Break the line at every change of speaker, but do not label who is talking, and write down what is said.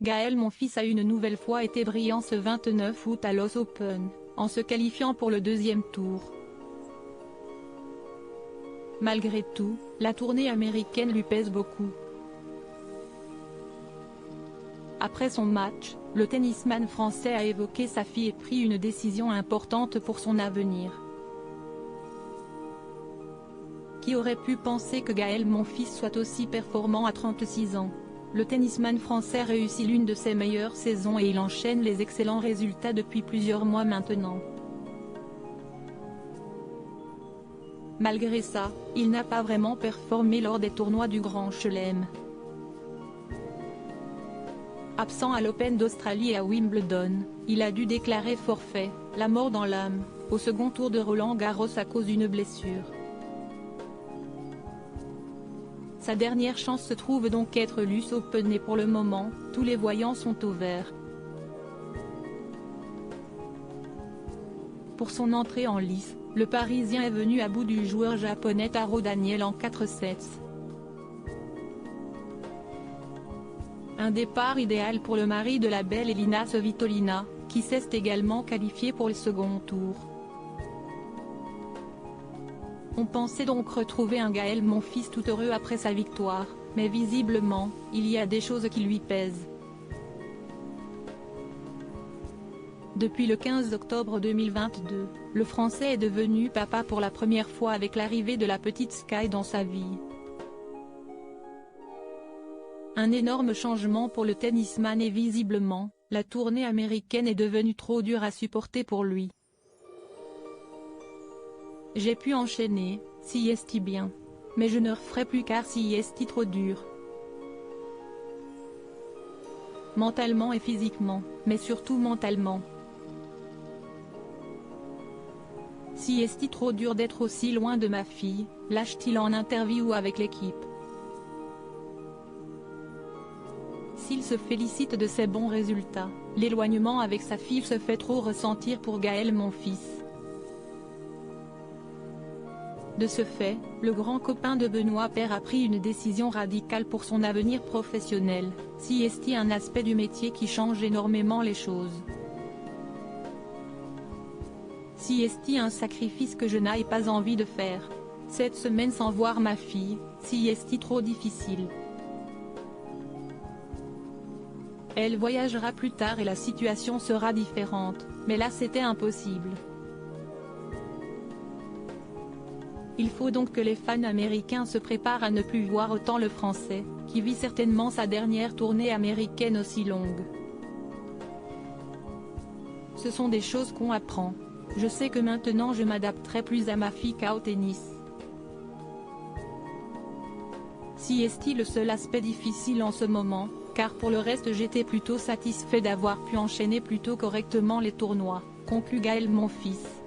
Gaël Monfils a une nouvelle fois été brillant ce 29 août à l'US Open, en se qualifiant pour le deuxième tour. Malgré tout, la tournée américaine lui pèse beaucoup. Après son match, le tennisman français a évoqué sa fille et pris une décision importante pour son avenir. Qui aurait pu penser que Gaël Monfils soit aussi performant à 36 ans? Le tennisman français réussit l'une de ses meilleures saisons et il enchaîne les excellents résultats depuis plusieurs mois maintenant. Malgré ça, il n'a pas vraiment performé lors des tournois du Grand Chelem. Absent à l'Open d'Australie et à Wimbledon, il a dû déclarer forfait, la mort dans l'âme, au second tour de Roland-Garros à cause d'une blessure. Sa dernière chance se trouve donc être l'US Open et pour le moment, tous les voyants sont au vert. Pour son entrée en lice, le Parisien est venu à bout du joueur japonais Taro Daniel en 4 sets. Un départ idéal pour le mari de la belle Elina Svitolina, qui s'est également qualifiée pour le second tour. On pensait donc retrouver un Gaël Monfils tout heureux après sa victoire, mais visiblement, il y a des choses qui lui pèsent. Depuis le 15 octobre 2022, le Français est devenu papa pour la première fois avec l'arrivée de la petite Sky dans sa vie. Un énorme changement pour le tennisman et visiblement, la tournée américaine est devenue trop dure à supporter pour lui. J'ai pu enchaîner, si est bien. Mais je ne referai plus car si est trop dur. Mentalement et physiquement, mais surtout mentalement. Si est trop dur d'être aussi loin de ma fille, lâche-t-il en interview avec l'équipe. S'il se félicite de ses bons résultats, l'éloignement avec sa fille se fait trop ressentir pour Gaël Monfils. De ce fait, le grand copain de Benoît Paire a pris une décision radicale pour son avenir professionnel, si est un aspect du métier qui change énormément les choses. Si est un sacrifice que je n'ai pas envie de faire. Cette semaine sans voir ma fille, si est trop difficile. Elle voyagera plus tard et la situation sera différente, mais là c'était impossible. Il faut donc que les fans américains se préparent à ne plus voir autant le Français, qui vit certainement sa dernière tournée américaine aussi longue. Ce sont des choses qu'on apprend. Je sais que maintenant je m'adapterai plus à ma fille qu'au tennis. Si est le seul aspect difficile en ce moment, car pour le reste j'étais plutôt satisfait d'avoir pu enchaîner plutôt correctement les tournois, conclut Gaël Monfils.